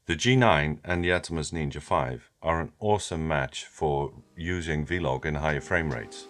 The G9 and the Atomos Ninja V are an awesome match for using V-log in higher frame rates.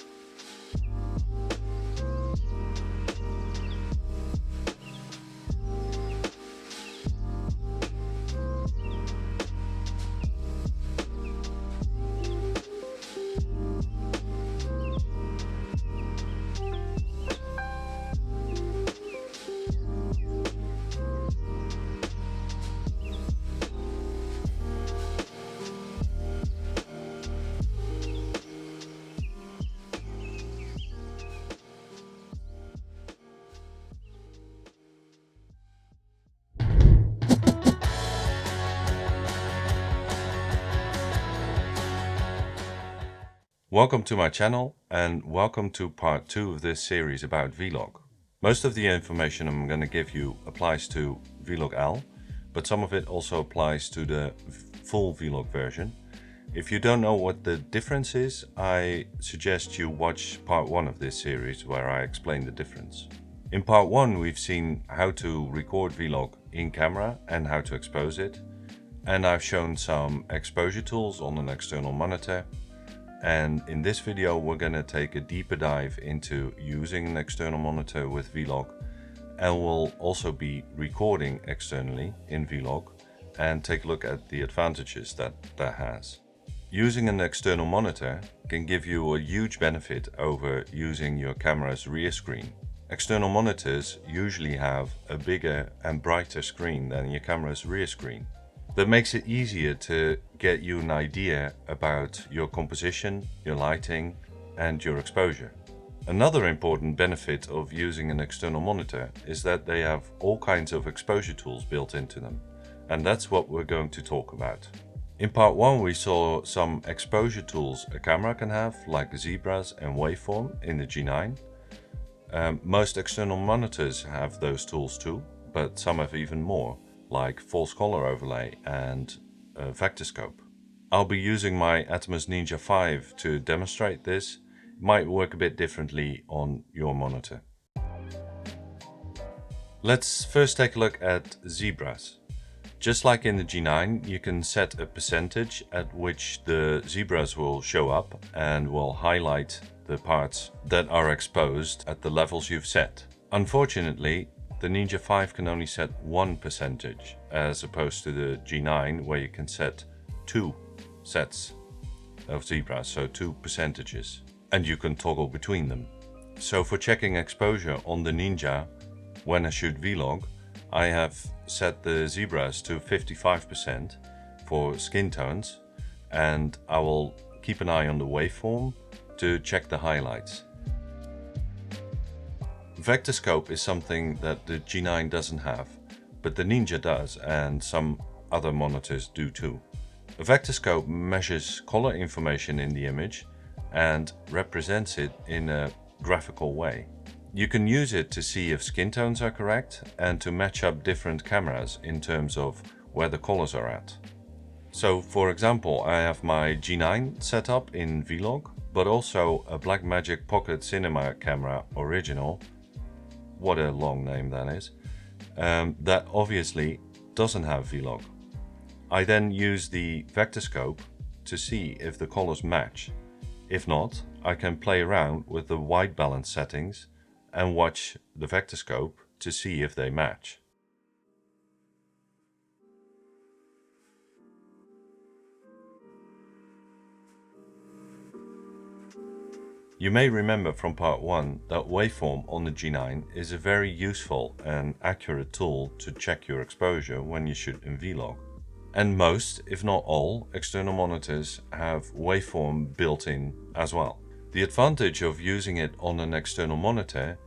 Welcome to my channel and welcome to part 2 of this series about V-log. Most of the information I'm going to give you applies to VlogL, but some of it also applies to the full V-log version. If you don't know what the difference is, I suggest you watch part 1 of this series where I explain the difference. In part 1 we've seen how to record V-log in camera and how to expose it, and I've shown some exposure tools on an external monitor. And in this video we're going to take a deeper dive into using an external monitor with V-log, and we'll also be recording externally in V-log and take a look at the advantages that has. Using an external monitor can give you a huge benefit over using your camera's rear screen. External monitors usually have a bigger and brighter screen than your camera's rear screen. That makes it easier to get you an idea about your composition, your lighting and your exposure. Another important benefit of using an external monitor is that they have all kinds of exposure tools built into them, and that's what we're going to talk about. In part 1 we saw some exposure tools a camera can have, like zebras and Waveform in the G9. Most external monitors have those tools too, but some have even more, like false color overlay and Vectorscope. I'll be using my Atomos Ninja V to demonstrate this. It might work a bit differently on your monitor. Let's first take a look at zebras. Just like in the G9, you can set a percentage at which the zebras will show up and will highlight the parts that are exposed at the levels you've set. Unfortunately, the Ninja V can only set 1% as opposed to the G9 where you can set 2 sets of zebras, so 2 percentages, and you can toggle between them. So for checking exposure on the Ninja when I shoot V-log, I have set the zebras to 55% for skin tones, and I will keep an eye on the waveform to check the highlights. Vectorscope is something that the G9 doesn't have, but the Ninja does, and some other monitors do too. A Vectorscope measures color information in the image and represents it in a graphical way. You can use it to see if skin tones are correct and to match up different cameras in terms of where the colors are at. So for example, I have my G9 set up in V-log, but also a Blackmagic Pocket Cinema camera original. What a long name that is. That obviously doesn't have V-log. I then use the Vectorscope to see if the colors match. If not, I can play around with the white balance settings and watch the Vectorscope to see if they match. You may remember from part 1 that Waveform on the G9 is a very useful and accurate tool to check your exposure when you shoot in V-log. And most, if not all, external monitors have Waveform built in as well. The advantage of using it on an external monitor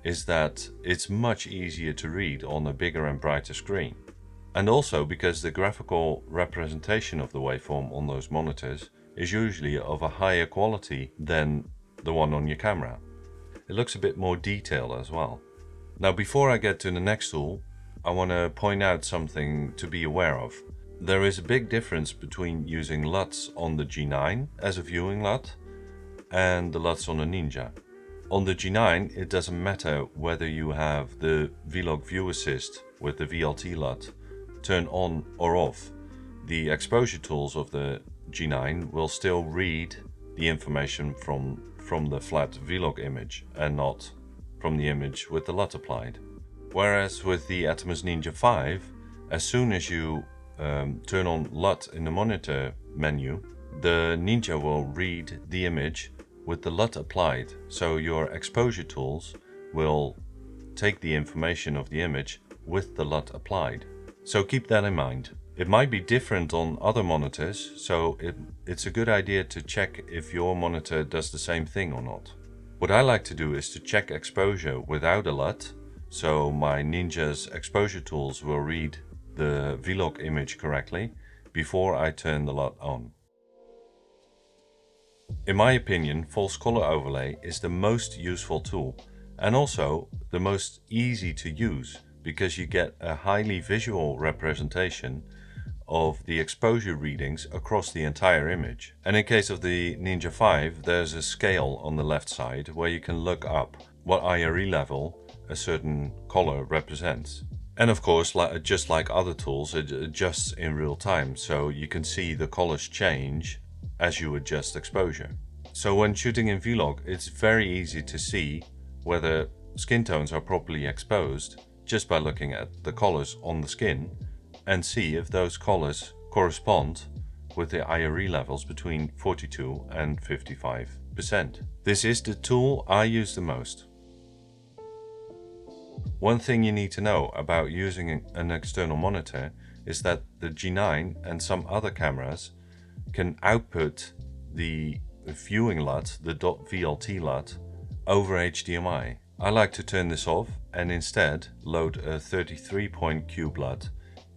is that it's much easier to read on a bigger and brighter screen. And also because the graphical representation of the waveform on those monitors is usually of a higher quality than the one on your camera. It looks a bit more detailed as well. Now before I get to the next tool, I want to point out something to be aware of. There is a big difference between using LUTs on the G9 as a viewing LUT and the LUTs on the Ninja. On the G9 it doesn't matter whether you have the V-log View Assist with the VLT LUT turned on or off. the exposure tools of the G9 will still read the information from the flat V-log image and not from the image with the LUT applied. Whereas with the Atomos Ninja V, as soon as you turn on LUT in the monitor menu, the Ninja will read the image with the LUT applied. So your exposure tools will take the information of the image with the LUT applied. So keep that in mind. It might be different on other monitors, so it's a good idea to check if your monitor does the same thing or not. What I like to do is to check exposure without a LUT, so my Ninja's exposure tools will read the V-log image correctly before I turn the LUT on. In my opinion, false color overlay is the most useful tool and also the most easy to use, because you get a highly visual representation of the exposure readings across the entire image. And in case of the Ninja V, there's a scale on the left side where you can look up what IRE level a certain color represents. And of course, just like other tools, it adjusts in real time, so you can see the colors change as you adjust exposure. So when shooting in V-log, it's very easy to see whether skin tones are properly exposed just by looking at the colors on the skin and see if those colors correspond with the IRE levels between 42 and 55%. This is the tool I use the most. One thing you need to know about using an external monitor is that the G9 and some other cameras can output the viewing LUT, the .vlt LUT, over HDMI. I like to turn this off and instead load a 33-point cube LUT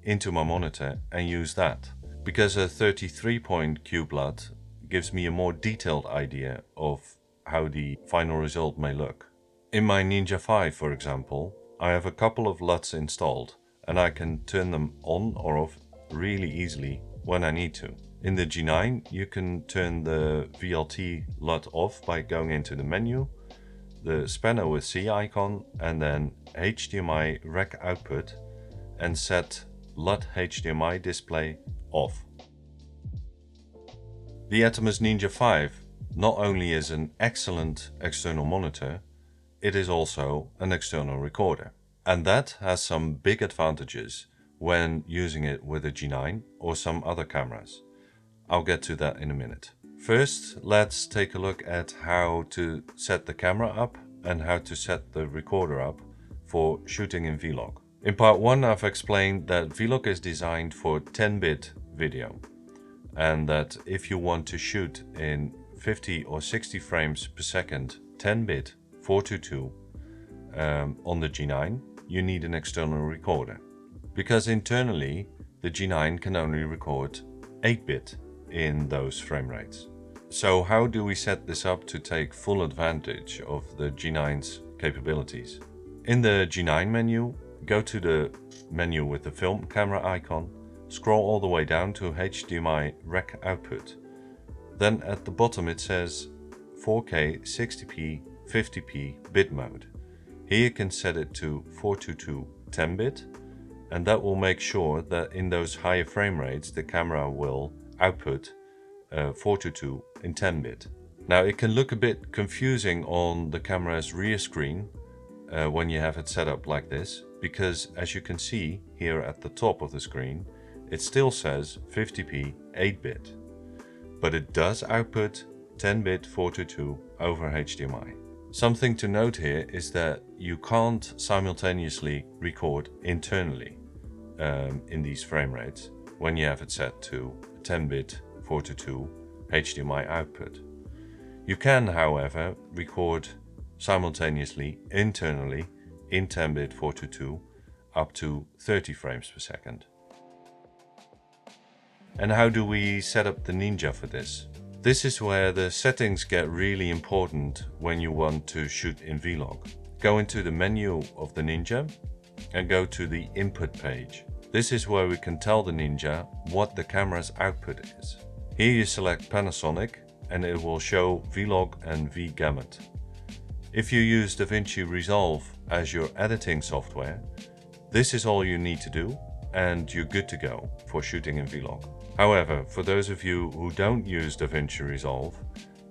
into my monitor and use that, because a 33-point cube LUT gives me a more detailed idea of how the final result may look. In my Ninja V, for example, I have a couple of LUTs installed and I can turn them on or off really easily when I need to. In the G9, you can turn the VLT LUT off by going into the menu, the spanner with C icon, and then HDMI rec output, and set LUT HDMI display off. The Atomos Ninja V not only is an excellent external monitor, it is also an external recorder. And that has some big advantages when using it with a G9 or some other cameras. I'll get to that in a minute. First, let's take a look at how to set the camera up and how to set the recorder up for shooting in V-log. In part 1, I've explained that V-log is designed for 10-bit video, and that if you want to shoot in 50 or 60 frames per second 10-bit 422 on the G9, you need an external recorder, because internally the G9 can only record 8-bit in those frame rates. So how do we set this up to take full advantage of the G9's capabilities? In the G9 menu, go to the menu with the film camera icon, scroll all the way down to HDMI rec output. Then at the bottom it says 4K 60p 50p bit mode. Here you can set it to 422 10-bit, and that will make sure that in those higher frame rates the camera will output 422 in 10-bit. Now it can look a bit confusing on the camera's rear screen when you have it set up like this, because as you can see here at the top of the screen, it still says 50p 8-bit, but it does output 10-bit 422 over HDMI. Something to note here is that you can't simultaneously record internally in these frame rates when you have it set to 10-bit 422 HDMI output. You can, however, record simultaneously internally in 10-bit 422 up to 30 frames per second. And how do we set up the Ninja for this? This is where the settings get really important when you want to shoot in V-log. Go into the menu of the Ninja and go to the input page. This is where we can tell the Ninja what the camera's output is. Here you select Panasonic and it will show V-log and V-gamut. If you use DaVinci Resolve as your editing software, this is all you need to do and you're good to go for shooting in V-log. However, for those of you who don't use DaVinci Resolve,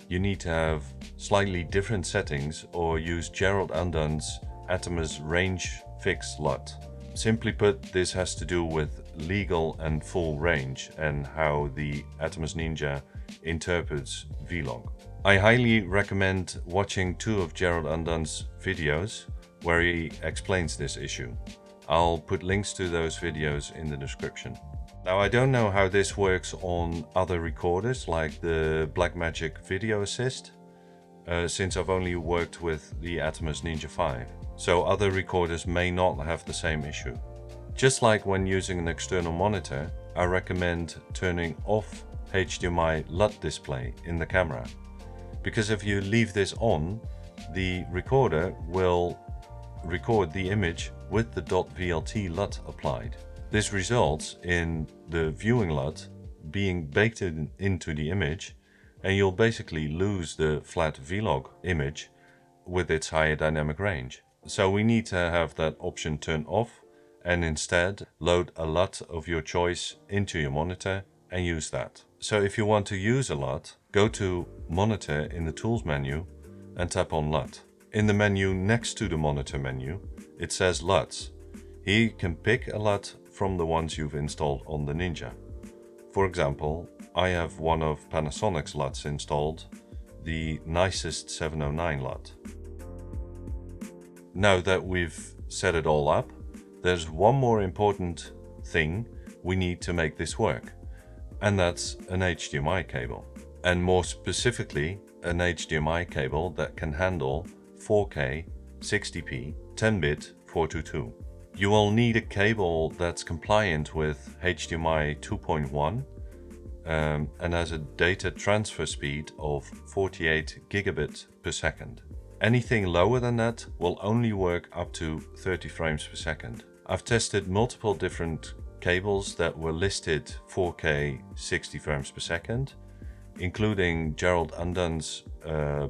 you need to have slightly different settings or use Gerald Undone's Atomos Range Fix LUT. Simply put, this has to do with legal and full range and how the Atomos Ninja interprets V-log. I highly recommend watching 2 of Gerald Undone's videos where he explains this issue. I'll put links to those videos in the description. Now, I don't know how this works on other recorders like the Blackmagic Video Assist, since I've only worked with the Atomos Ninja V. So other recorders may not have the same issue. Just like when using an external monitor, I recommend turning off HDMI LUT display in the camera. Because if you leave this on, the recorder will record the image with the .vlt LUT applied. This results in the viewing LUT being baked into the image, and you'll basically lose the flat V-log image with its higher dynamic range. So we need to have that option turned off and instead load a LUT of your choice into your monitor and use that. So if you want to use a LUT, go to Monitor in the Tools menu and tap on LUT. In the menu next to the Monitor menu, it says LUTs. Here you can pick a LUT from the ones you've installed on the Ninja. For example, I have one of Panasonic's LUTs installed, the nicest 709 LUT. Now that we've set it all up, there's one more important thing we need to make this work, and that's an HDMI cable. And more specifically, an HDMI cable that can handle 4K 60p 10-bit 422. You will need a cable that's compliant with HDMI 2.1 and has a data transfer speed of 48 gigabits per second. Anything lower than that will only work up to 30 frames per second. I've tested multiple different cables that were listed 4K 60 frames per second, including Gerald Undone's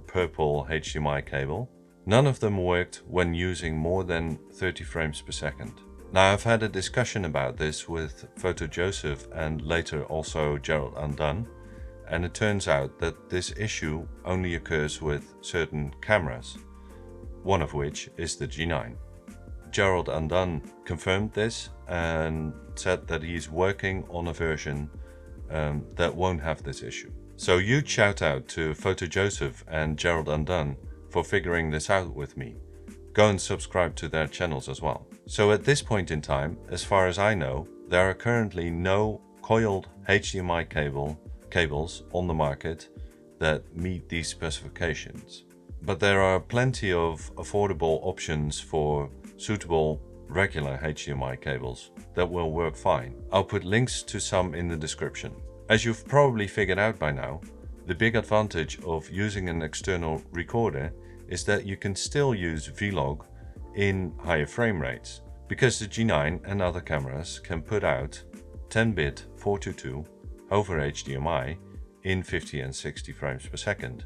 purple HDMI cable. None of them worked when using more than 30 frames per second. Now, I've had a discussion about this with Joseph and later also Gerald Undone, and it turns out that this issue only occurs with certain cameras, one of which is the G9. Gerald Undone confirmed this and said that he's working on a version that won't have this issue. So huge shout out to Joseph and Gerald Undone for figuring this out with me. Go and subscribe to their channels as well. So at this point in time, as far as I know, there are currently no coiled HDMI cables on the market that meet these specifications. But there are plenty of affordable options for suitable regular HDMI cables that will work fine. I'll put links to some in the description. As you've probably figured out by now, the big advantage of using an external recorder is that you can still use V-log in higher frame rates, because the G9 and other cameras can put out 10-bit 422 over HDMI in 50 and 60 frames per second.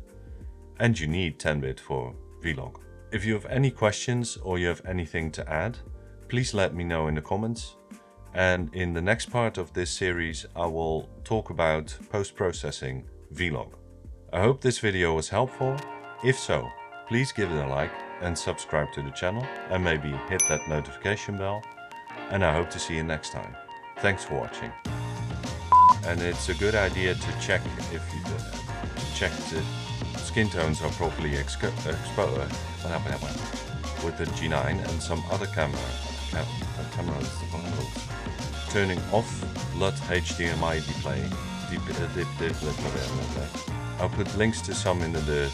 And you need 10-bit for V-log. If you have any questions or you have anything to add, please let me know in the comments. And in the next part of this series, I will talk about post-processing V-log. I hope this video was helpful. If so, please give it a like and subscribe to the channel and maybe hit that notification bell. And I hope to see you next time. Thanks for watching. And it's a good idea to check if you check the skin tones are properly exposed with the G9 and some other cameras. Turning off LUT HDMI display. I'll put links to some in the